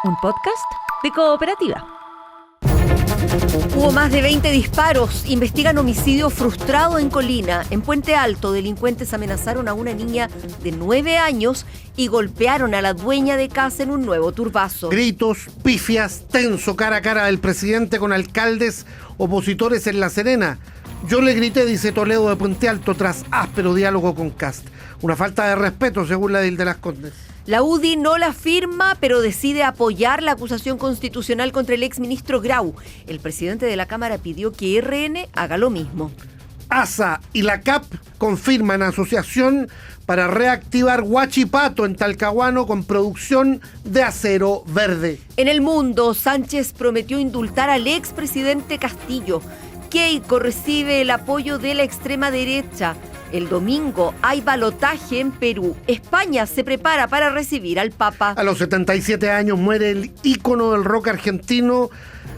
un podcast de Cooperativa. Hubo más de 20 disparos. Investigan homicidio frustrado en Colina. En Puente Alto, delincuentes amenazaron a una niña de 9 años y golpearon a la dueña de casa en un nuevo turbazo. Gritos, pifias, tenso cara a cara del presidente con alcaldes opositores en La Serena. Yo le grité, dice Toledo de Puente Alto, tras áspero diálogo con Kast. Una falta de respeto, según la de Las Condes. La UDI no la firma, pero decide apoyar la acusación constitucional contra el exministro Grau. El presidente de la Cámara pidió que RN haga lo mismo. ASA y la CAP confirman asociación para reactivar Huachipato en Talcahuano con producción de acero verde. En el mundo, Sánchez prometió indultar al expresidente Castillo. Keiko recibe el apoyo de la extrema derecha. El domingo hay balotaje en Perú. España se prepara para recibir al Papa. A los 77 años muere el ícono del rock argentino,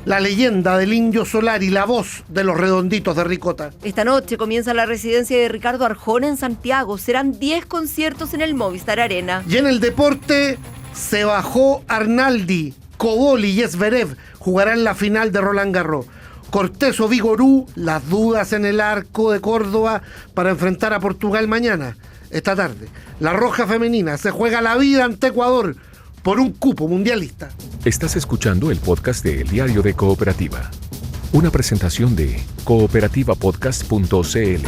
la leyenda del Indio Solari, la voz de los Redonditos de Ricota. Esta noche comienza la residencia de Ricardo Arjona en Santiago. Serán 10 conciertos en el Movistar Arena. Y en el deporte se bajó Arnaldi, Coboli y Zverev jugarán la final de Roland Garros. Cortés o Vigorú, las dudas en el arco de Córdoba para enfrentar a Portugal mañana. Esta tarde, la Roja Femenina se juega la vida ante Ecuador por un cupo mundialista. Estás escuchando el podcast de El Diario de Cooperativa. Una presentación de cooperativapodcast.cl.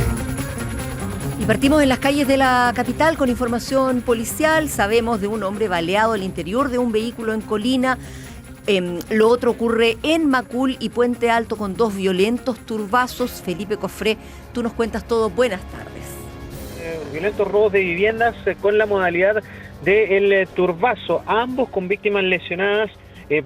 Y partimos en las calles de la capital con información policial. Sabemos de un hombre baleado al interior de un vehículo en Colina. Lo otro ocurre en Macul y Puente Alto con 2 violentos turbazos. Felipe Cofré, tú nos cuentas todo. Buenas tardes. Violentos robos de viviendas con la modalidad del turbazo, ambos con víctimas lesionadas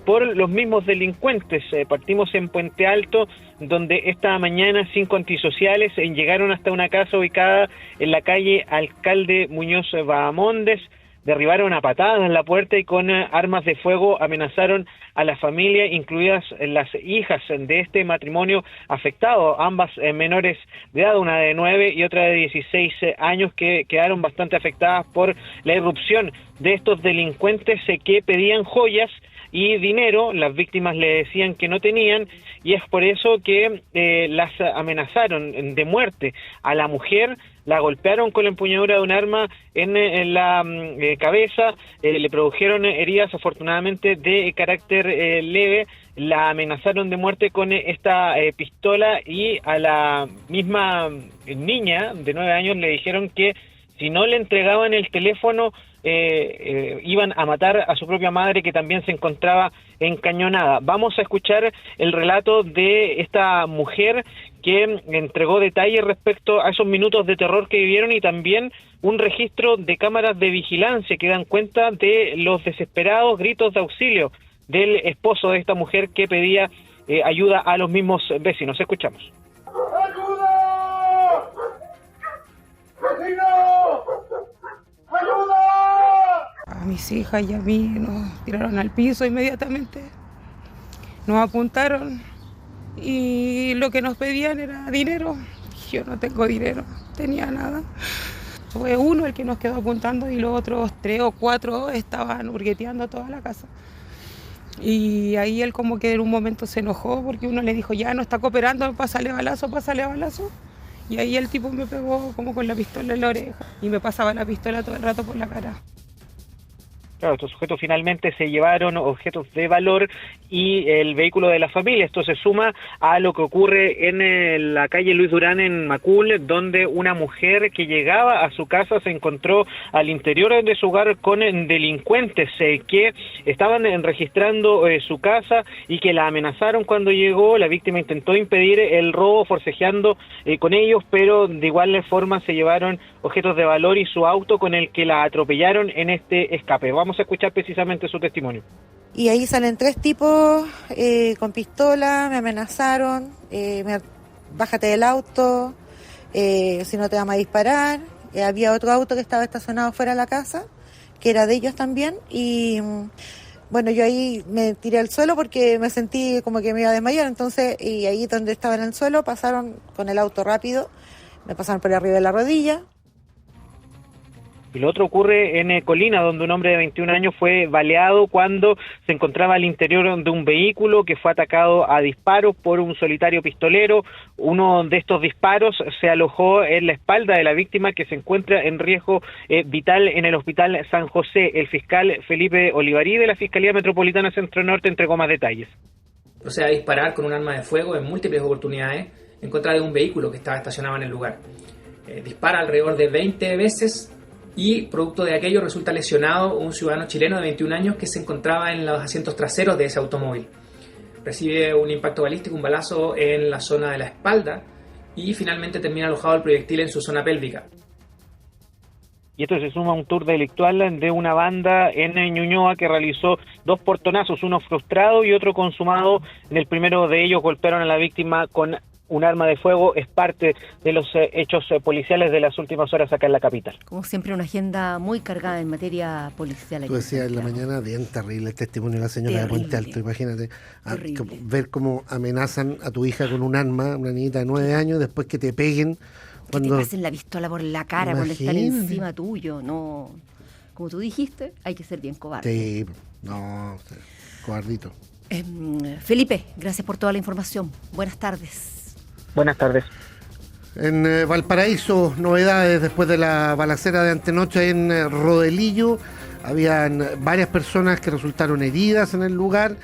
por los mismos delincuentes. Partimos en Puente Alto, donde esta mañana 5 antisociales llegaron hasta una casa ubicada en la calle Alcalde Muñoz Bahamondes. Derribaron a patadas en la puerta y con armas de fuego amenazaron a la familia, incluidas las hijas de este matrimonio afectado, ambas menores de edad, una de 9 y otra de 16 años, que quedaron bastante afectadas por la irrupción de estos delincuentes que pedían joyas y dinero. Las víctimas le decían que no tenían y es por eso que las amenazaron de muerte. A la mujer la golpearon con la empuñadura de un arma en la cabeza, le produjeron heridas afortunadamente de carácter leve, la amenazaron de muerte con esta pistola y a la misma niña de 9 años le dijeron que si no le entregaban el teléfono iban a matar a su propia madre, que también se encontraba encañonada. Vamos a escuchar el relato de esta mujer que entregó detalles respecto a esos minutos de terror que vivieron y también un registro de cámaras de vigilancia que dan cuenta de los desesperados gritos de auxilio del esposo de esta mujer que pedía ayuda a los mismos vecinos. Escuchamos. ¡Ayuda! ¡Vecino! ¡Ayuda! A mis hijas y a mí nos tiraron al piso inmediatamente, nos apuntaron y lo que nos pedían era dinero. Yo no tengo dinero, no tenía nada. Fue uno el que nos quedó apuntando y los otros 3 o 4 estaban hurgueteando toda la casa. Y ahí él como que en un momento se enojó porque uno le dijo, ya no está cooperando, pásale balazo. Y ahí el tipo me pegó como con la pistola en la oreja y me pasaba la pistola todo el rato por la cara. Claro, estos sujetos finalmente se llevaron objetos de valor y el vehículo de la familia. Esto se suma a lo que ocurre en la calle Luis Durán en Macul, donde una mujer que llegaba a su casa se encontró al interior de su hogar con delincuentes que estaban registrando su casa y que la amenazaron cuando llegó. La víctima intentó impedir el robo forcejeando con ellos, pero de igual forma se llevaron objetos de valor y su auto con el que la atropellaron en este escape. Vamos a escuchar precisamente su testimonio. Y ahí salen 3 tipos con pistola, me amenazaron, bájate del auto, si no te vamos a disparar. Había otro auto que estaba estacionado fuera de la casa, que era de ellos también, y bueno, yo ahí me tiré al suelo porque me sentí como que me iba a desmayar, entonces, y ahí donde estaba en el suelo pasaron con el auto rápido, me pasaron por arriba de la rodilla. Y lo otro ocurre en Colina, donde un hombre de 21 años fue baleado cuando se encontraba al interior de un vehículo que fue atacado a disparos por un solitario pistolero. Uno de estos disparos se alojó en la espalda de la víctima, que se encuentra en riesgo vital en el Hospital San José. El fiscal Felipe Olivarí de la Fiscalía Metropolitana Centro Norte entregó más detalles. Procede a disparar con un arma de fuego en múltiples oportunidades en contra de un vehículo que estaba estacionado en el lugar. Dispara alrededor de 20 veces y producto de aquello resulta lesionado un ciudadano chileno de 21 años que se encontraba en los asientos traseros de ese automóvil. Recibe un impacto balístico, un balazo en la zona de la espalda y finalmente termina alojado el proyectil en su zona pélvica. Y esto se suma a un tour delictual de una banda en Ñuñoa que realizó 2 portonazos, uno frustrado y otro consumado. En el primero de ellos golpearon a la víctima con un arma de fuego. Es parte de los hechos policiales de las últimas horas acá en la capital. Como siempre, una agenda muy cargada en materia policial. Tú decías en la mañana, bien terrible el testimonio de la señora de Puente Alto. Imagínate ver cómo amenazan a tu hija con un arma, una niñita de 9 años, después que te peguen. Cuando te pasen la pistola por la cara, cuando están encima tuyo. No, como tú dijiste, hay que ser bien cobarde. Sí, no, cobardito. Felipe, gracias por toda la información. Buenas tardes. Buenas tardes. En Valparaíso, novedades después de la balacera de antenoche en Rodelillo. Habían varias personas que resultaron heridas en el lugar.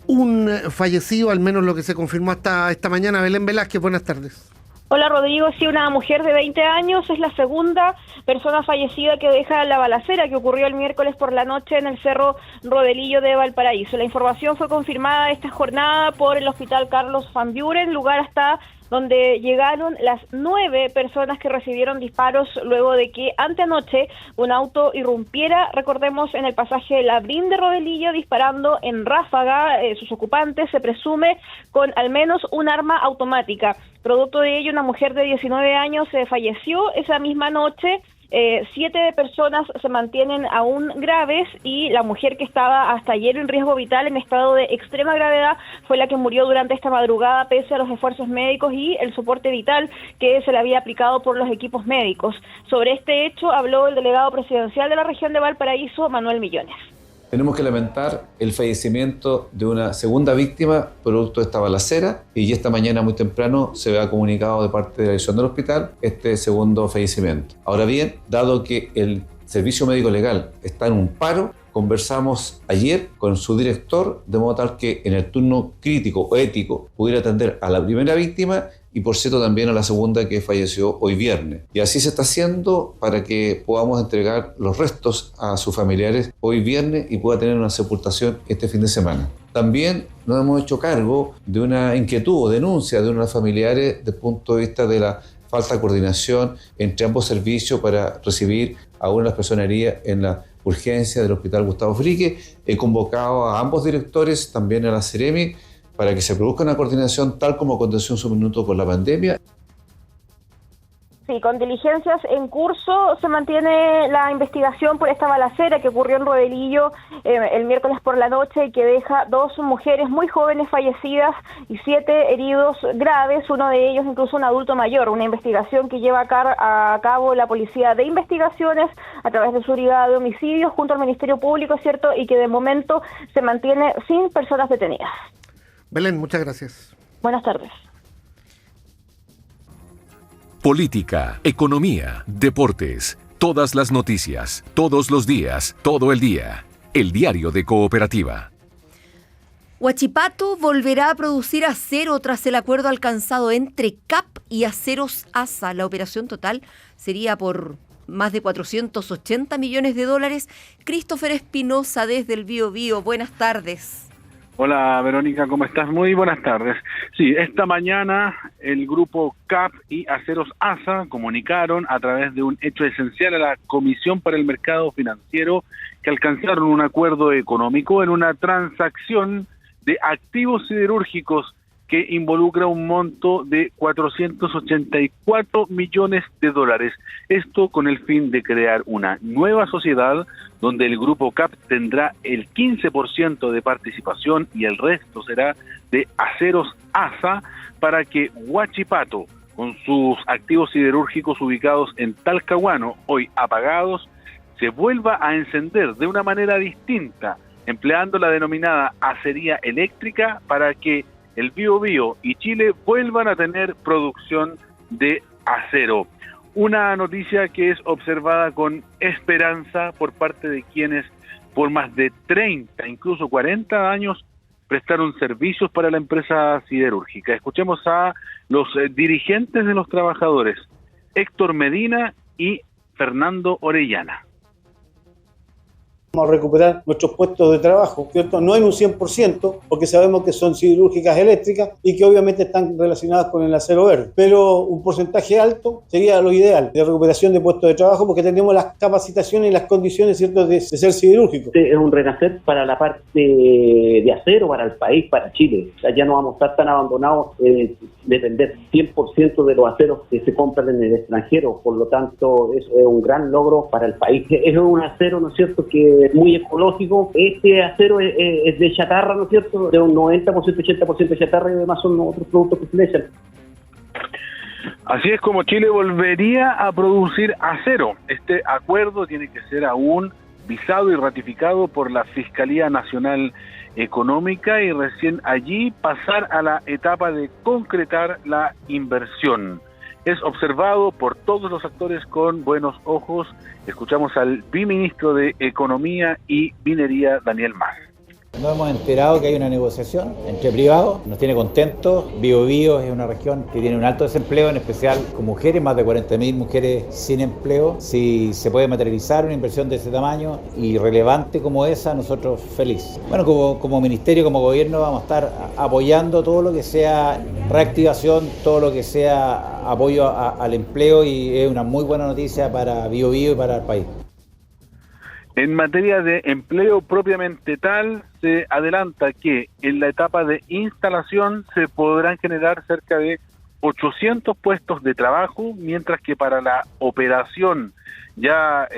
Un fallecido, al menos lo que se confirmó hasta esta mañana. Belén Velázquez, buenas tardes. Hola Rodrigo, sí, una mujer de 20 años es la segunda persona fallecida que deja la balacera que ocurrió el miércoles por la noche en el Cerro Rodelillo de Valparaíso. La información fue confirmada esta jornada por el Hospital Carlos Van Buren, lugar hasta donde llegaron las 9 personas que recibieron disparos luego de que anteanoche un auto irrumpiera, recordemos, en el pasaje Labrín de Rodelillo, disparando en ráfaga. Sus ocupantes se presume con al menos un arma automática. Producto de ello, una mujer de 19 años falleció esa misma noche. 7 personas se mantienen aún graves y la mujer que estaba hasta ayer en riesgo vital, en estado de extrema gravedad, fue la que murió durante esta madrugada pese a los esfuerzos médicos y el soporte vital que se le había aplicado por los equipos médicos. Sobre este hecho habló el delegado presidencial de la región de Valparaíso, Manuel Millones. Tenemos que lamentar el fallecimiento de una segunda víctima producto de esta balacera y esta mañana muy temprano se ha comunicado de parte de la dirección del hospital este segundo fallecimiento. Ahora bien, dado que el servicio médico legal está en un paro, conversamos ayer con su director de modo tal que en el turno crítico o ético pudiera atender a la primera víctima y por cierto también a la segunda que falleció hoy viernes. Y así se está haciendo para que podamos entregar los restos a sus familiares hoy viernes y pueda tener una sepultación este fin de semana. También nos hemos hecho cargo de una inquietud o denuncia de unos familiares desde el punto de vista de la falta de coordinación entre ambos servicios para recibir a una de las personas heridas en la urgencia del Hospital Gustavo Frique. He convocado a ambos directores, también a la Ceremi, para que se produzca una coordinación tal como aconteció en su minuto con la pandemia. Sí, con diligencias en curso se mantiene la investigación por esta balacera que ocurrió en Rodelillo el miércoles por la noche y que deja 2 mujeres muy jóvenes fallecidas y 7 heridos graves, uno de ellos incluso un adulto mayor. Una investigación que lleva a cabo la Policía de Investigaciones a través de su brigada de homicidios junto al Ministerio Público, ¿cierto? Y que de momento se mantiene sin personas detenidas. Belén, muchas gracias. Buenas tardes. Política, economía, deportes, todas las noticias, todos los días, todo el día. El Diario de Cooperativa. Huachipato volverá a producir acero tras el acuerdo alcanzado entre CAP y Aceros ASA. La operación total sería por más de $480 millones. Christopher Espinosa desde el Biobío. Buenas tardes. Hola Verónica, ¿cómo estás? Muy buenas tardes. Sí, esta mañana el grupo CAP y Aceros ASA comunicaron a través de un hecho esencial a la Comisión para el Mercado Financiero que alcanzaron un acuerdo económico en una transacción de activos siderúrgicos que involucra un monto de $484 millones. Esto con el fin de crear una nueva sociedad donde el grupo CAP tendrá el 15% de participación y el resto será de Aceros ASA para que Huachipato, con sus activos siderúrgicos ubicados en Talcahuano, hoy apagados, se vuelva a encender de una manera distinta, empleando la denominada acería eléctrica para que el Biobío y Chile vuelvan a tener producción de acero. Una noticia que es observada con esperanza por parte de quienes por más de 30, incluso 40 años prestaron servicios para la empresa siderúrgica. Escuchemos a los dirigentes de los trabajadores, Héctor Medina y Fernando Orellana. Vamos a recuperar nuestros puestos de trabajo, ¿cierto? No en un 100%, porque sabemos que son siderúrgicas eléctricas y que obviamente están relacionadas con el acero verde, pero un porcentaje alto sería lo ideal de recuperación de puestos de trabajo, porque tenemos las capacitaciones y las condiciones, ¿cierto?, de ser siderúrgico. Es un renacer para la parte de acero, para el país, para Chile. O sea, ya no vamos a estar tan abandonados en depender 100% de los aceros que se compran en el extranjero. Por lo tanto, eso es un gran logro para el país. Es un acero, ¿no es cierto?, que es muy ecológico. Este acero es de chatarra, ¿no es cierto?, de un 90%, 80% de chatarra, y además son otros productos que se le echan. Así es como Chile volvería a producir acero. Este acuerdo tiene que ser aún visado y ratificado por la Fiscalía Nacional Económica y recién allí pasar a la etapa de concretar la inversión. Es observado por todos los actores con buenos ojos. Escuchamos al viceministro de Economía y Minería, Daniel Mas. Nos hemos enterado que hay una negociación entre privados, nos tiene contentos. Biobío es una región que tiene un alto desempleo, en especial con mujeres, más de 40.000 mujeres sin empleo. Si se puede materializar una inversión de ese tamaño y relevante como esa, nosotros felices. Bueno, como ministerio, como gobierno, vamos a estar apoyando todo lo que sea reactivación, todo lo que sea apoyo al empleo, y es una muy buena noticia para Biobío y para el país. En materia de empleo propiamente tal, se adelanta que en la etapa de instalación se podrán generar cerca de 800 puestos de trabajo, mientras que para la operación ya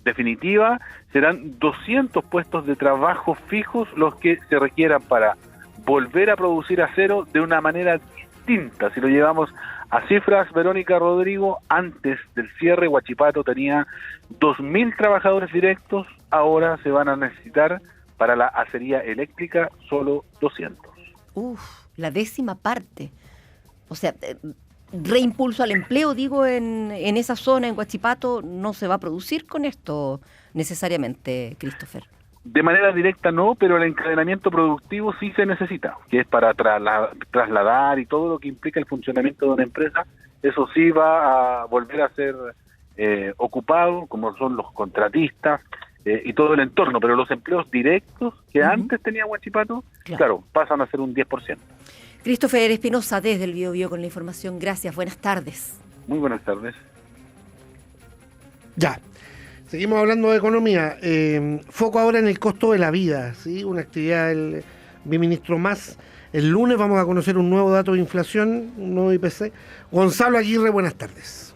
definitiva serán 200 puestos de trabajo fijos los que se requieran para volver a producir acero de una manera distinta. Si lo llevamos a cifras, Verónica, Rodrigo, antes del cierre, Huachipato tenía 2.000 trabajadores directos, ahora se van a necesitar para la acería eléctrica solo 200. La décima parte. O sea, reimpulso al empleo, digo, en esa zona, en Huachipato, no se va a producir con esto necesariamente, Christopher. De manera directa no, pero el encadenamiento productivo sí se necesita, que es para trasladar y todo lo que implica el funcionamiento de una empresa. Eso sí va a volver a ser ocupado, como son los contratistas y todo el entorno, pero los empleos directos que antes tenía Huachipato, claro, pasan a ser un 10%. Christopher Espinosa, desde el Biobío, con la información. Gracias, buenas tardes. Muy buenas tardes. Ya. Seguimos hablando de economía. Foco ahora en el costo de la vida, ¿sí? Una actividad del viceministro Mas. El lunes vamos a conocer un nuevo dato de inflación, un nuevo IPC. Gonzalo Aguirre, buenas tardes.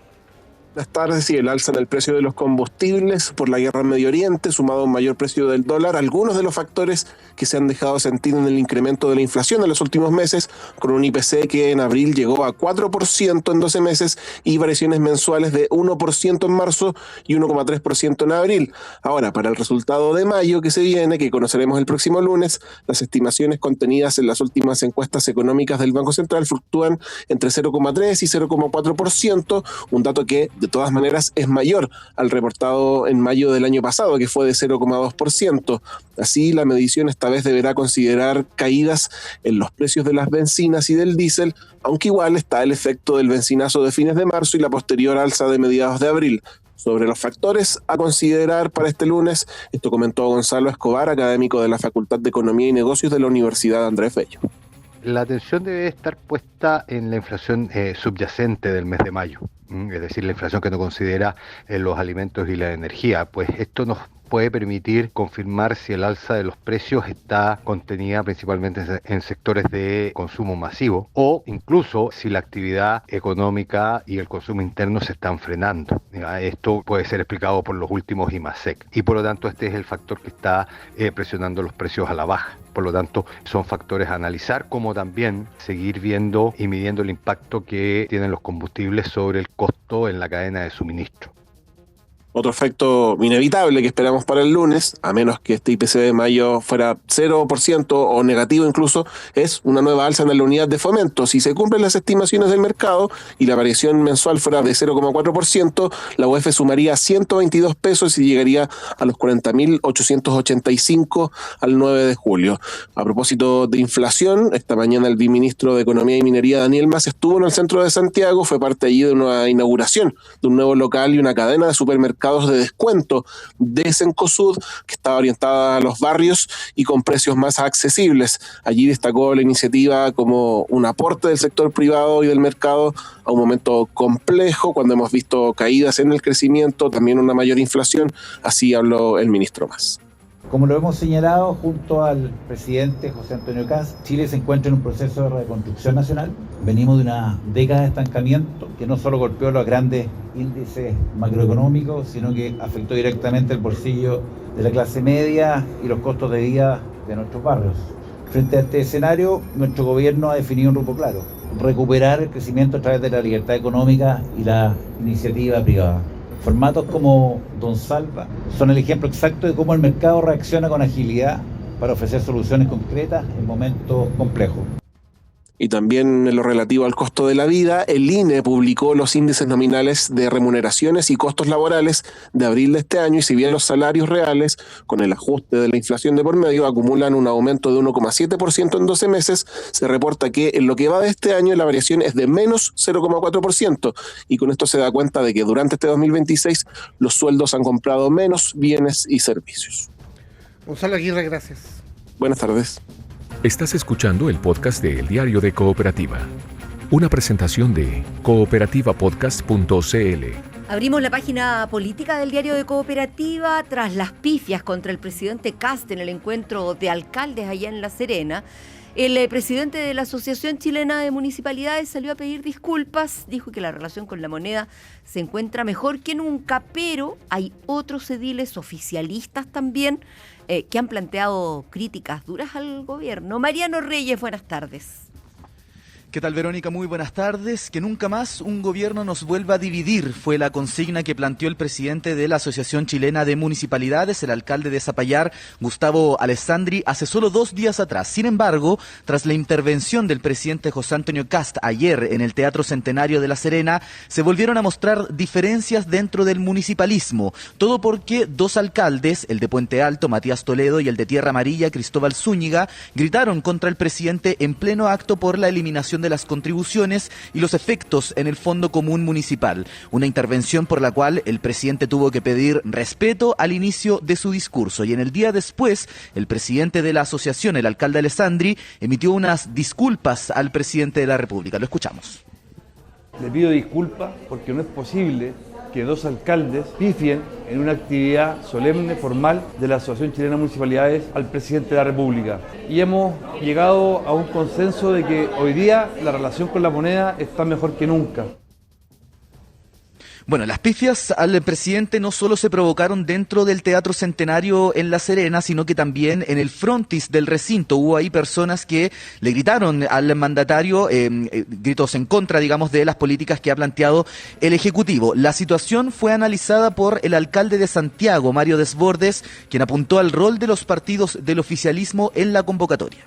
Buenas tardes. Y el alza en el precio de los combustibles por la guerra en Medio Oriente, sumado a un mayor precio del dólar, algunos de los factores que se han dejado sentir en el incremento de la inflación en los últimos meses, con un IPC que en abril llegó a 4% en 12 meses y variaciones mensuales de 1% en marzo y 1,3% en abril. Ahora, para el resultado de mayo que se viene, que conoceremos el próximo lunes, las estimaciones contenidas en las últimas encuestas económicas del Banco Central fluctúan entre 0,3 y 0,4%, un dato que de todas maneras es mayor al reportado en mayo del año pasado, que fue de 0,2%. Así, la medición esta vez deberá considerar caídas en los precios de las bencinas y del diésel, aunque igual está el efecto del bencinazo de fines de marzo y la posterior alza de mediados de abril. Sobre los factores a considerar para este lunes, esto comentó Gonzalo Escobar, académico de la Facultad de Economía y Negocios de la Universidad Andrés Bello. La atención debe estar puesta en la inflación subyacente del mes de mayo, es decir, la inflación que no considera los alimentos y la energía, pues esto nos puede permitir confirmar si el alza de los precios está contenida principalmente en sectores de consumo masivo o incluso si la actividad económica y el consumo interno se están frenando. Esto puede ser explicado por los últimos IMASEC y por lo tanto este es el factor que está presionando los precios a la baja. Por lo tanto, son factores a analizar, como también seguir viendo y midiendo el impacto que tienen los combustibles sobre el costo en la cadena de suministro. Otro efecto inevitable que esperamos para el lunes, a menos que este IPC de mayo fuera 0% o negativo incluso, es una nueva alza en la unidad de fomento. Si se cumplen las estimaciones del mercado y la variación mensual fuera de 0,4%, la UEF sumaría 122 pesos y llegaría a los 40.885 al 9 de julio. A propósito de inflación, esta mañana el viceministro de Economía y Minería, Daniel Mas, estuvo en el centro de Santiago, fue parte allí de una inauguración de un nuevo local y una cadena de supermercados de descuento de Cencosud, que estaba orientada a los barrios y con precios más accesibles. Allí destacó la iniciativa como un aporte del sector privado y del mercado a un momento complejo, cuando hemos visto caídas en el crecimiento, también una mayor inflación. Así habló el ministro Mas. Como lo hemos señalado junto al presidente José Antonio Kast, Chile se encuentra en un proceso de reconstrucción nacional. Venimos de una década de estancamiento que no solo golpeó los grandes índices macroeconómicos, sino que afectó directamente el bolsillo de la clase media y los costos de vida de nuestros barrios. Frente a este escenario, nuestro gobierno ha definido un rumbo claro: recuperar el crecimiento a través de la libertad económica y la iniciativa privada. Formatos como Don Salva son el ejemplo exacto de cómo el mercado reacciona con agilidad para ofrecer soluciones concretas en momentos complejos. Y también en lo relativo al costo de la vida, el INE publicó los índices nominales de remuneraciones y costos laborales de abril de este año, y si bien los salarios reales, con el ajuste de la inflación de por medio, acumulan un aumento de 1,7% en 12 meses, se reporta que en lo que va de este año la variación es de menos 0,4%, y con esto se da cuenta de que durante este 2026 los sueldos han comprado menos bienes y servicios. Gonzalo Aguirre, gracias. Buenas tardes. Estás escuchando el podcast de El Diario de Cooperativa, una presentación de cooperativapodcast.cl. Abrimos la página política del Diario de Cooperativa tras las pifias contra el presidente Kast en el encuentro de alcaldes allá en La Serena. El presidente de la Asociación Chilena de Municipalidades salió a pedir disculpas, dijo que la relación con La Moneda se encuentra mejor que nunca, pero hay otros ediles oficialistas también que han planteado críticas duras al gobierno. Mariano Reyes, buenas tardes. ¿Qué tal, Verónica? Muy buenas tardes. Que nunca más un gobierno nos vuelva a dividir fue la consigna que planteó el presidente de la Asociación Chilena de Municipalidades, el alcalde de Zapallar, Gustavo Alessandri, hace solo 2 días atrás. Sin embargo, tras la intervención del presidente José Antonio Kast ayer en el Teatro Centenario de La Serena, se volvieron a mostrar diferencias dentro del municipalismo. Todo porque 2 alcaldes, el de Puente Alto, Matías Toledo, y el de Tierra Amarilla, Cristóbal Zúñiga, gritaron contra el presidente en pleno acto por la eliminación de las contribuciones y los efectos en el Fondo Común Municipal. Una intervención por la cual el presidente tuvo que pedir respeto al inicio de su discurso. Y en el día después, el presidente de la asociación, el alcalde Alessandri, emitió unas disculpas al presidente de la República. Lo escuchamos. Le pido disculpas porque no es posible que 2 alcaldes pifien en una actividad solemne, formal, de la Asociación Chilena de Municipalidades al presidente de la República. Y hemos llegado a un consenso de que hoy día la relación con La Moneda está mejor que nunca. Bueno, las pifias al presidente no solo se provocaron dentro del Teatro Centenario en La Serena, sino que también en el frontis del recinto. Hubo ahí personas que le gritaron al mandatario, gritos en contra, digamos, de las políticas que ha planteado el Ejecutivo. La situación fue analizada por el alcalde de Santiago, Mario Desbordes, quien apuntó al rol de los partidos del oficialismo en la convocatoria.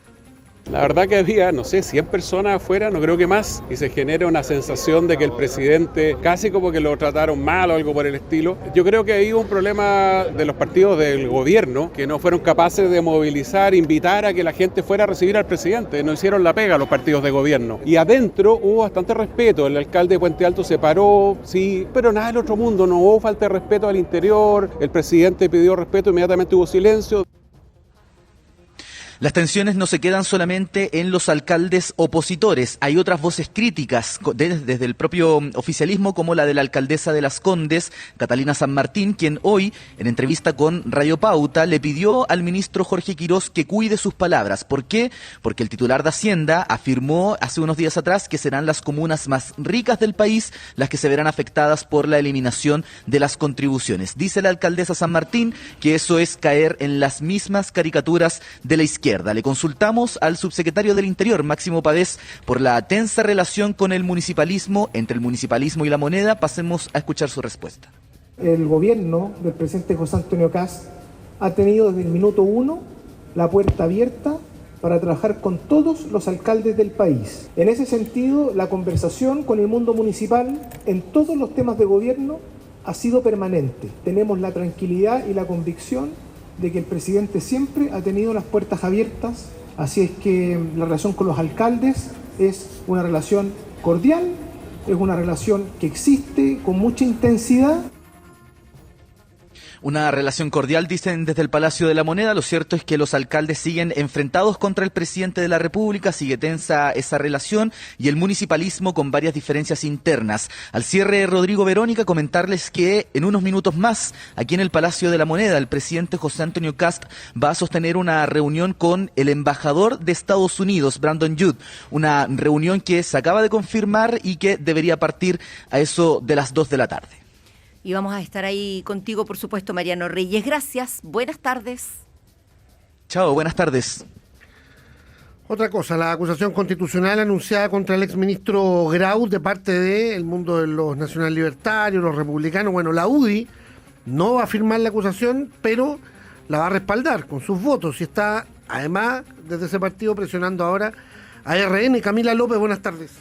La verdad que había, no sé, 100 personas afuera, no creo que más, y se genera una sensación de que el presidente casi como que lo trataron mal o algo por el estilo. Yo creo que hay un problema de los partidos del gobierno que no fueron capaces de movilizar, invitar a que la gente fuera a recibir al presidente. No hicieron la pega los partidos de gobierno. Y adentro hubo bastante respeto. El alcalde de Puente Alto se paró, sí, pero nada del otro mundo. No hubo falta de respeto al interior. El presidente pidió respeto, inmediatamente hubo silencio. Las tensiones no se quedan solamente en los alcaldes opositores. Hay otras voces críticas desde el propio oficialismo, como la de la alcaldesa de Las Condes, Catalina San Martín, quien hoy, en entrevista con Radio Pauta, le pidió al ministro Jorge Quirós que cuide sus palabras. ¿Por qué? Porque el titular de Hacienda afirmó hace unos días atrás que serán las comunas más ricas del país las que se verán afectadas por la eliminación de las contribuciones. Dice la alcaldesa San Martín que eso es caer en las mismas caricaturas de la izquierda. Le consultamos al subsecretario del Interior, Máximo Pavés, por la tensa relación con el municipalismo, entre el municipalismo y La Moneda. Pasemos a escuchar su respuesta. El gobierno del presidente José Antonio Kast ha tenido desde el minuto 1 la puerta abierta para trabajar con todos los alcaldes del país. En ese sentido, la conversación con el mundo municipal en todos los temas de gobierno ha sido permanente. Tenemos la tranquilidad y la convicción de que el presidente siempre ha tenido las puertas abiertas, así es que la relación con los alcaldes es una relación cordial, es una relación que existe con mucha intensidad. Una relación cordial, dicen desde el Palacio de la Moneda. Lo cierto es que los alcaldes siguen enfrentados contra el presidente de la República, sigue tensa esa relación y el municipalismo con varias diferencias internas. Al cierre, Rodrigo, Verónica, comentarles que en unos minutos más, aquí en el Palacio de la Moneda, el presidente José Antonio Kast va a sostener una reunión con el embajador de Estados Unidos, Brandon Judd, una reunión que se acaba de confirmar y que debería partir a eso de las 2 de la tarde. Y vamos a estar ahí contigo, por supuesto, Mariano Reyes. Gracias, buenas tardes. Chao, buenas tardes. Otra cosa, la acusación constitucional anunciada contra el exministro Grau de parte del mundo de los nacional libertarios, los republicanos. Bueno, la UDI no va a firmar la acusación, pero la va a respaldar con sus votos y está, además, desde ese partido presionando ahora a RN. Camila López, buenas tardes.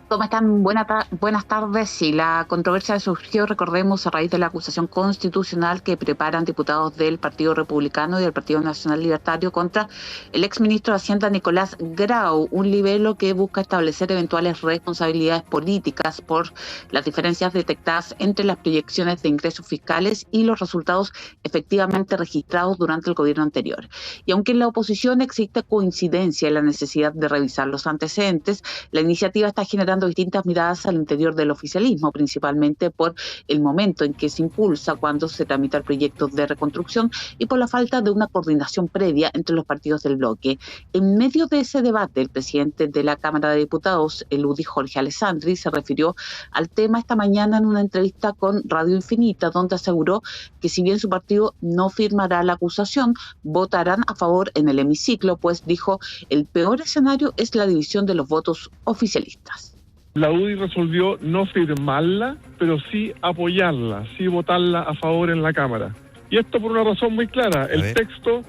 ¿Cómo están? Buenas tardes. Sí, la controversia surgió, recordemos, a raíz de la acusación constitucional que preparan diputados del Partido Republicano y del Partido Nacional Libertario contra el exministro de Hacienda Nicolás Grau, un libelo que busca establecer eventuales responsabilidades políticas por las diferencias detectadas entre las proyecciones de ingresos fiscales y los resultados efectivamente registrados durante el gobierno anterior. Y aunque en la oposición existe coincidencia en la necesidad de revisar los antecedentes, la iniciativa está generando distintas miradas al interior del oficialismo, principalmente por el momento en que se impulsa cuando se tramita el proyecto de reconstrucción y por la falta de una coordinación previa entre los partidos del bloque. En medio de ese debate, el presidente de la Cámara de Diputados, el UDI Jorge Alessandri, se refirió al tema esta mañana en una entrevista con Radio Infinita, donde aseguró que si bien su partido no firmará la acusación, votarán a favor en el hemiciclo, pues dijo, el peor escenario es la división de los votos oficialistas. La UDI resolvió no firmarla, pero sí apoyarla, sí votarla a favor en la Cámara. Y esto por una razón muy clara. El texto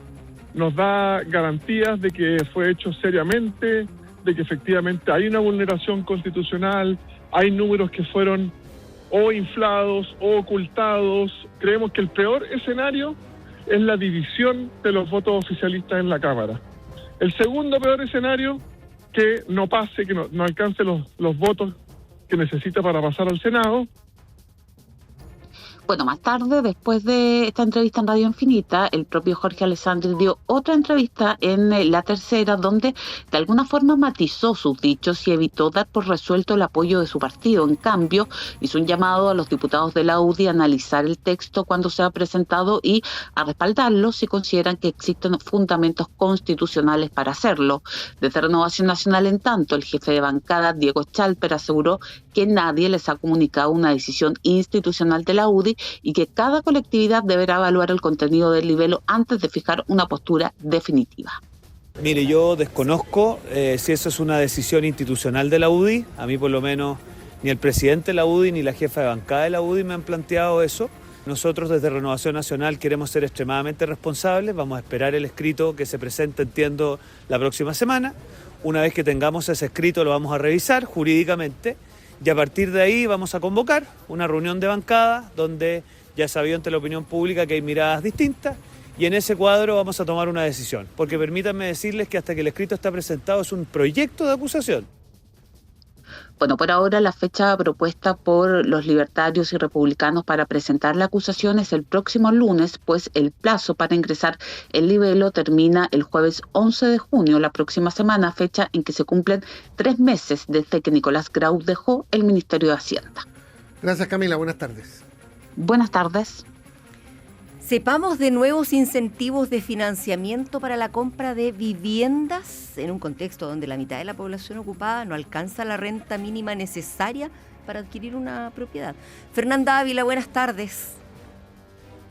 nos da garantías de que fue hecho seriamente, de que efectivamente hay una vulneración constitucional, hay números que fueron o inflados o ocultados. Creemos que el peor escenario es la división de los votos oficialistas en la Cámara. El segundo peor escenario, que no pase, que no alcance los votos que necesita para pasar al Senado. Bueno, más tarde, después de esta entrevista en Radio Infinita, el propio Jorge Alessandri dio otra entrevista en La Tercera, donde de alguna forma matizó sus dichos y evitó dar por resuelto el apoyo de su partido. En cambio, hizo un llamado a los diputados de la UDI a analizar el texto cuando sea presentado y a respaldarlo si consideran que existen fundamentos constitucionales para hacerlo. Desde Renovación Nacional, en tanto, el jefe de bancada, Diego Chalper, aseguró que nadie les ha comunicado una decisión institucional de la UDI y que cada colectividad deberá evaluar el contenido del libelo antes de fijar una postura definitiva. Mire, yo desconozco si eso es una decisión institucional de la UDI. A mí por lo menos ni el presidente de la UDI ni la jefa de bancada de la UDI me han planteado eso. Nosotros desde Renovación Nacional queremos ser extremadamente responsables. Vamos a esperar el escrito que se presente, entiendo, la próxima semana. Una vez que tengamos ese escrito lo vamos a revisar jurídicamente. Y a partir de ahí vamos a convocar una reunión de bancada donde ya sabido ante la opinión pública que hay miradas distintas y en ese cuadro vamos a tomar una decisión. Porque permítanme decirles que hasta que el escrito está presentado es un proyecto de acusación. Bueno, por ahora la fecha propuesta por los libertarios y republicanos para presentar la acusación es el próximo lunes, pues el plazo para ingresar el libelo termina el jueves 11 de junio, la próxima semana, fecha en que se cumplen 3 meses desde que Nicolás Grau dejó el Ministerio de Hacienda. Gracias, Camila. Buenas tardes. Buenas tardes. Sepamos de nuevos incentivos de financiamiento para la compra de viviendas en un contexto donde la mitad de la población ocupada no alcanza la renta mínima necesaria para adquirir una propiedad. Fernanda Ávila, buenas tardes.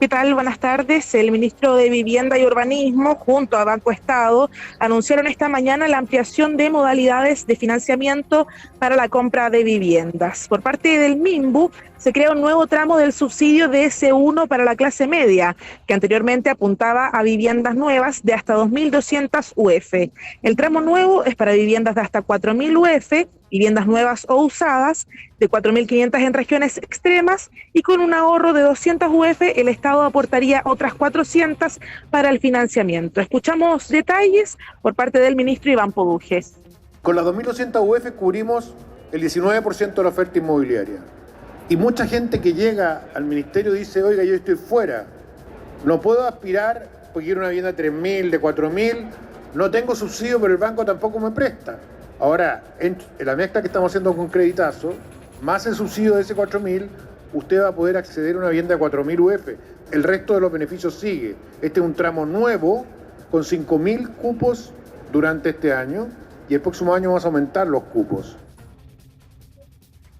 ¿Qué tal? Buenas tardes. El ministro de Vivienda y Urbanismo, junto a Banco Estado, anunciaron esta mañana la ampliación de modalidades de financiamiento para la compra de viviendas. Por parte del MIMBU, se crea un nuevo tramo del subsidio de S1 para la clase media, que anteriormente apuntaba a viviendas nuevas de hasta 2.200 UF. El tramo nuevo es para viviendas de hasta 4.000 UF, viviendas nuevas o usadas, de 4.500 en regiones extremas, y con un ahorro de 200 UF, el Estado aportaría otras 400 para el financiamiento. Escuchamos detalles por parte del ministro Iván Poduges. Con las 2.200 UF cubrimos el 19% de la oferta inmobiliaria. Y mucha gente que llega al ministerio dice, oiga, yo estoy fuera, no puedo aspirar porque quiero una vivienda de 3.000, de 4.000, no tengo subsidio, pero el banco tampoco me presta. Ahora, en la mezcla que estamos haciendo con Creditazo, más el subsidio de ese 4.000, usted va a poder acceder a una vivienda de 4.000 UF. El resto de los beneficios sigue. Este es un tramo nuevo con 5.000 cupos durante este año y el próximo año vamos a aumentar los cupos.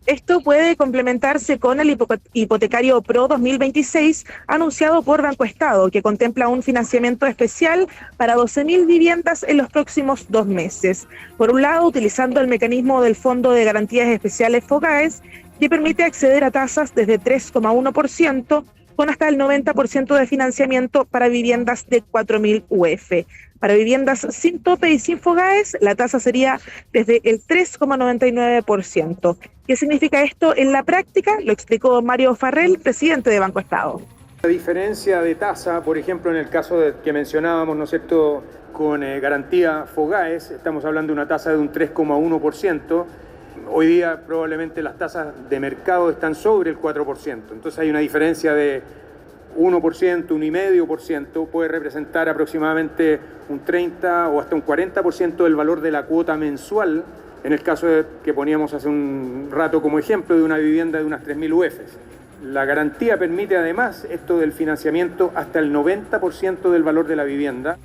Esto puede complementarse con el hipotecario PRO 2026 anunciado por Banco Estado, que contempla un financiamiento especial para 12.000 viviendas en los próximos 2 meses. Por un lado, utilizando el mecanismo del Fondo de Garantías Especiales FOGAES, que permite acceder a tasas desde 3,1% con hasta el 90% de financiamiento para viviendas de 4.000 UF. Para viviendas sin tope y sin FOGAES, la tasa sería desde el 3,99%. ¿Qué significa esto en la práctica? Lo explicó Mario Farrell, presidente de Banco Estado. La diferencia de tasa, por ejemplo, en el caso que mencionábamos, ¿no es cierto?, con garantía FOGAES, estamos hablando de una tasa de un 3,1%. Hoy día probablemente las tasas de mercado están sobre el 4%. Entonces hay una diferencia de 1%, 1,5%, puede representar aproximadamente un 30 o hasta un 40% del valor de la cuota mensual, en el caso que poníamos hace un rato como ejemplo de una vivienda de unas 3.000 UF. La garantía permite además esto del financiamiento hasta el 90% del valor de la vivienda.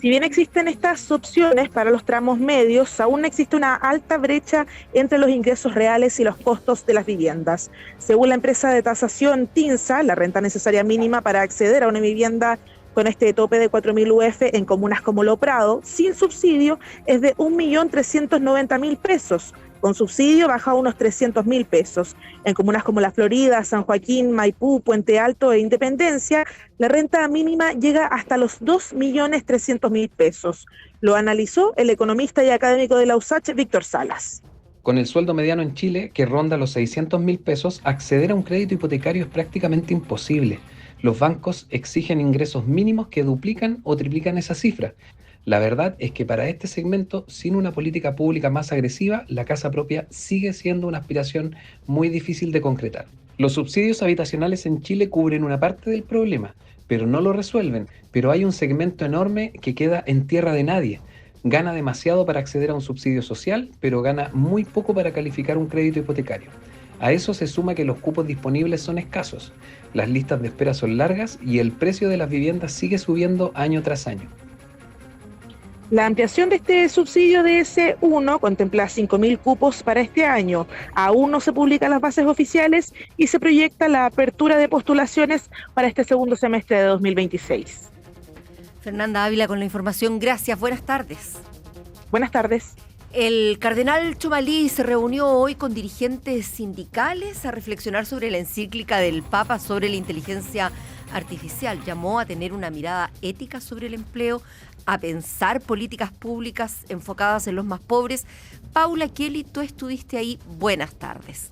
Si bien existen estas opciones para los tramos medios, aún existe una alta brecha entre los ingresos reales y los costos de las viviendas. Según la empresa de tasación TINSA, la renta necesaria mínima para acceder a una vivienda con este tope de 4.000 UF en comunas como Lo Prado, sin subsidio, es de 1.390.000 pesos. Con subsidio baja a unos 300.000 pesos. En comunas como La Florida, San Joaquín, Maipú, Puente Alto e Independencia, la renta mínima llega hasta los 2.300.000 pesos. Lo analizó el economista y académico de la USACH, Víctor Salas. Con el sueldo mediano en Chile, que ronda los 600.000 pesos, acceder a un crédito hipotecario es prácticamente imposible. Los bancos exigen ingresos mínimos que duplican o triplican esa cifra. La verdad es que para este segmento, sin una política pública más agresiva, la casa propia sigue siendo una aspiración muy difícil de concretar. Los subsidios habitacionales en Chile cubren una parte del problema, pero no lo resuelven. Pero hay un segmento enorme que queda en tierra de nadie. Gana demasiado para acceder a un subsidio social, pero gana muy poco para calificar un crédito hipotecario. A eso se suma que los cupos disponibles son escasos, las listas de espera son largas y el precio de las viviendas sigue subiendo año tras año. La ampliación de este subsidio de S1 contempla 5.000 cupos para este año. Aún no se publican las bases oficiales y se proyecta la apertura de postulaciones para este segundo semestre de 2026. Fernanda Ávila con la información. Gracias. Buenas tardes. Buenas tardes. El cardenal Txomalí se reunió hoy con dirigentes sindicales a reflexionar sobre la encíclica del Papa sobre la inteligencia artificial. Llamó a tener una mirada ética sobre el empleo, a pensar políticas públicas enfocadas en los más pobres. Paula Kelly, tú estuviste ahí. Buenas tardes.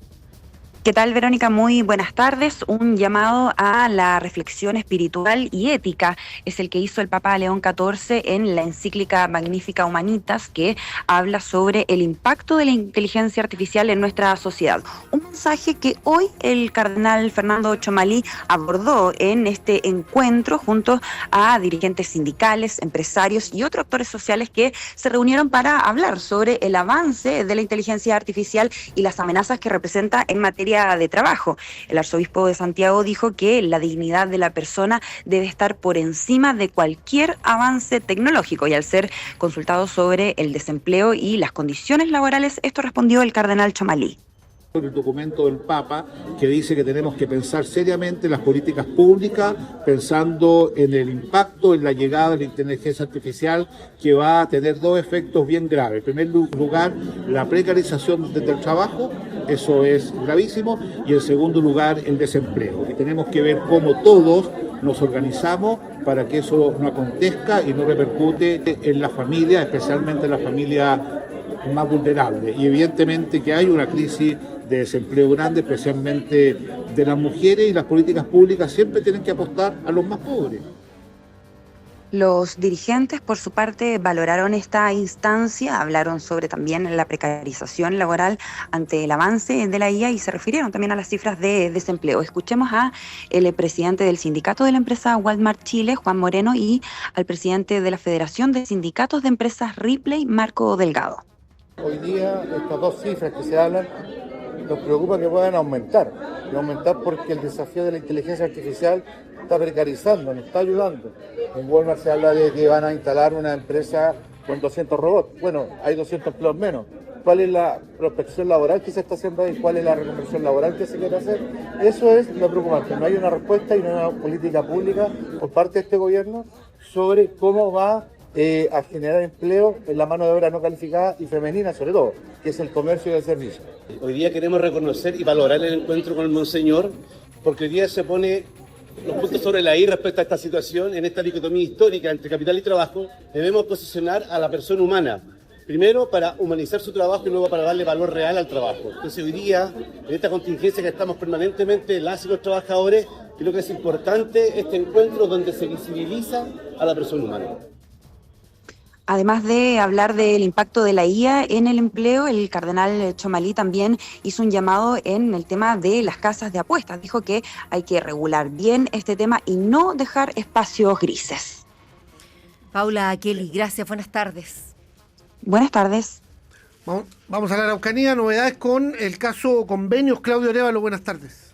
¿Qué tal, Verónica? Muy buenas tardes. Un llamado a la reflexión espiritual y ética es el que hizo el Papa León XIV en la encíclica Magnificat Humanitas, que habla sobre el impacto de la inteligencia artificial en nuestra sociedad. Un mensaje que hoy el cardenal Fernando Txomalí abordó en este encuentro junto a dirigentes sindicales, empresarios y otros actores sociales que se reunieron para hablar sobre el avance de la inteligencia artificial y las amenazas que representa en materia de trabajo. El arzobispo de Santiago dijo que la dignidad de la persona debe estar por encima de cualquier avance tecnológico, y al ser consultado sobre el desempleo y las condiciones laborales, esto respondió el cardenal Txomalí. El documento del Papa que dice que tenemos que pensar seriamente en las políticas públicas, pensando en el impacto, en la llegada de la inteligencia artificial, que va a tener dos efectos bien graves. En primer lugar, la precarización del trabajo, eso es gravísimo, y en segundo lugar, el desempleo. Y tenemos que ver cómo todos nos organizamos para que eso no acontezca y no repercute en la familia, especialmente en la familia más vulnerable. Y evidentemente que hay una crisis de desempleo grande, especialmente de las mujeres, y las políticas públicas siempre tienen que apostar a los más pobres. Los dirigentes, por su parte, valoraron esta instancia, hablaron sobre también la precarización laboral ante el avance de la IA y se refirieron también a las cifras de desempleo. Escuchemos a el presidente del sindicato de la empresa Walmart Chile, Juan Moreno, y al presidente de la Federación de Sindicatos de Empresas Ripley, Marco Delgado. Hoy día estas dos cifras que se hablan nos preocupa que puedan aumentar, porque el desafío de la inteligencia artificial está precarizando, nos está ayudando. En Walmart se habla de que van a instalar una empresa con 200 robots. Bueno, hay 200 empleos menos. ¿Cuál es la prospección laboral que se está haciendo ahí? ¿Cuál es la reconversión laboral que se quiere hacer? Eso es lo preocupante. No hay una respuesta y no hay una política pública por parte de este gobierno sobre cómo va a generar empleo en la mano de obra no calificada y femenina, sobre todo, que es el comercio y el servicio. Hoy día queremos reconocer y valorar el encuentro con el Monseñor, porque hoy día se pone los puntos sobre la I respecto a esta situación, en esta dicotomía histórica entre capital y trabajo. Debemos posicionar a la persona humana, primero para humanizar su trabajo y luego para darle valor real al trabajo. Entonces hoy día, en esta contingencia que estamos permanentemente las y los trabajadores, creo que es importante este encuentro donde se visibiliza a la persona humana. Además de hablar del impacto de la IA en el empleo, el cardenal Chomalí también hizo un llamado en el tema de las casas de apuestas. Dijo que hay que regular bien este tema y no dejar espacios grises. Paula Kelly, gracias, buenas tardes. Buenas tardes. Vamos a la Araucanía, novedades con el caso Convenios. Claudio Arévalo, buenas tardes.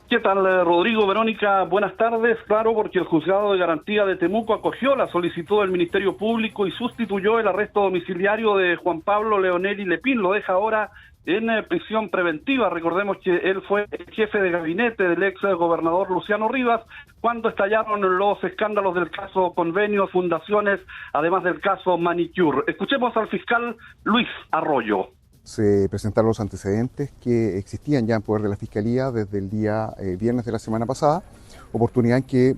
¿Qué tal, Rodrigo, Verónica? Buenas tardes. Claro, porque el Juzgado de Garantía de Temuco acogió la solicitud del Ministerio Público y sustituyó el arresto domiciliario de Juan Pablo Leonelli Lepín. Lo deja ahora en prisión preventiva. Recordemos que él fue el jefe de gabinete del ex gobernador Luciano Rivas cuando estallaron los escándalos del caso Convenios, Fundaciones, además del caso Manicure. Escuchemos al fiscal Luis Arroyo. Se presentaron los antecedentes que existían ya en poder de la Fiscalía desde el día viernes de la semana pasada, oportunidad en que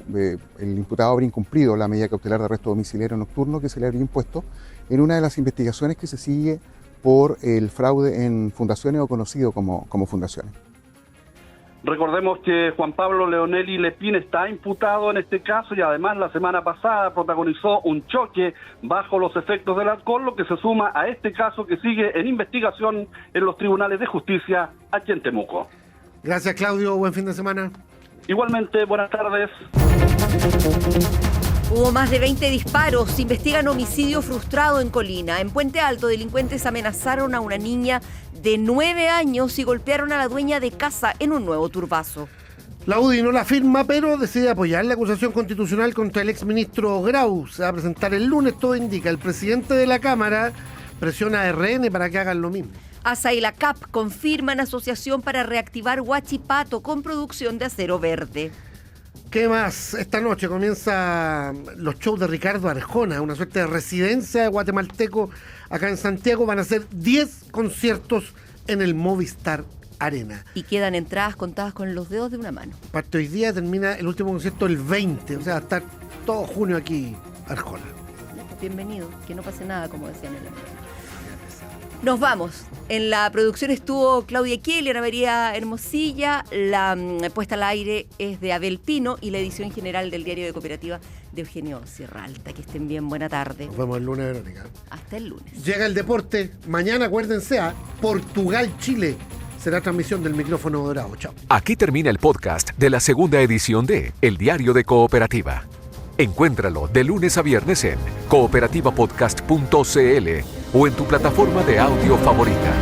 el imputado habría incumplido la medida cautelar de arresto domiciliario nocturno que se le habría impuesto en una de las investigaciones que se sigue por el fraude en fundaciones o conocido como fundaciones. Recordemos que Juan Pablo Leonelli Lepín está imputado en este caso y además la semana pasada protagonizó un choque bajo los efectos del alcohol, lo que se suma a este caso que sigue en investigación en los tribunales de justicia aquí en Temuco. Gracias, Claudio. Buen fin de semana. Igualmente, buenas tardes. Hubo más de 20 disparos. Investigan homicidio frustrado en Colina. En Puente Alto, delincuentes amenazaron a una niña de 9 años y golpearon a la dueña de casa en un nuevo turbazo. La UDI no la firma, pero decide apoyar la acusación constitucional contra el exministro Grau. Se va a presentar el lunes, todo indica. El presidente de la Cámara presiona a RN para que hagan lo mismo. ASA y la CAP confirman asociación para reactivar Huachipato con producción de acero verde. ¿Qué más? Esta noche comienzan los shows de Ricardo Arjona, una suerte de residencia de guatemalteco acá en Santiago. Van a ser 10 conciertos en el Movistar Arena. Y quedan entradas contadas con los dedos de una mano. Parte hoy día termina el último concierto el 20, o sea, va a estar todo junio aquí Arjona. Bienvenido, que no pase nada, como decían en el empresa. Nos vamos. En la producción estuvo Claudia Kelly, Ana María Hermosilla, la puesta al aire es de Abel Pino y la edición general del Diario de Cooperativa de Eugenio Sierra Alta. Que estén bien, buena tarde. Nos vemos el lunes, Verónica. Hasta el lunes. Llega el deporte. Mañana, acuérdense, a Portugal-Chile. Será transmisión del micrófono dorado. Chao. Aquí termina el podcast de la segunda edición de El Diario de Cooperativa. Encuéntralo de lunes a viernes en cooperativapodcast.cl o en tu plataforma de audio favorita.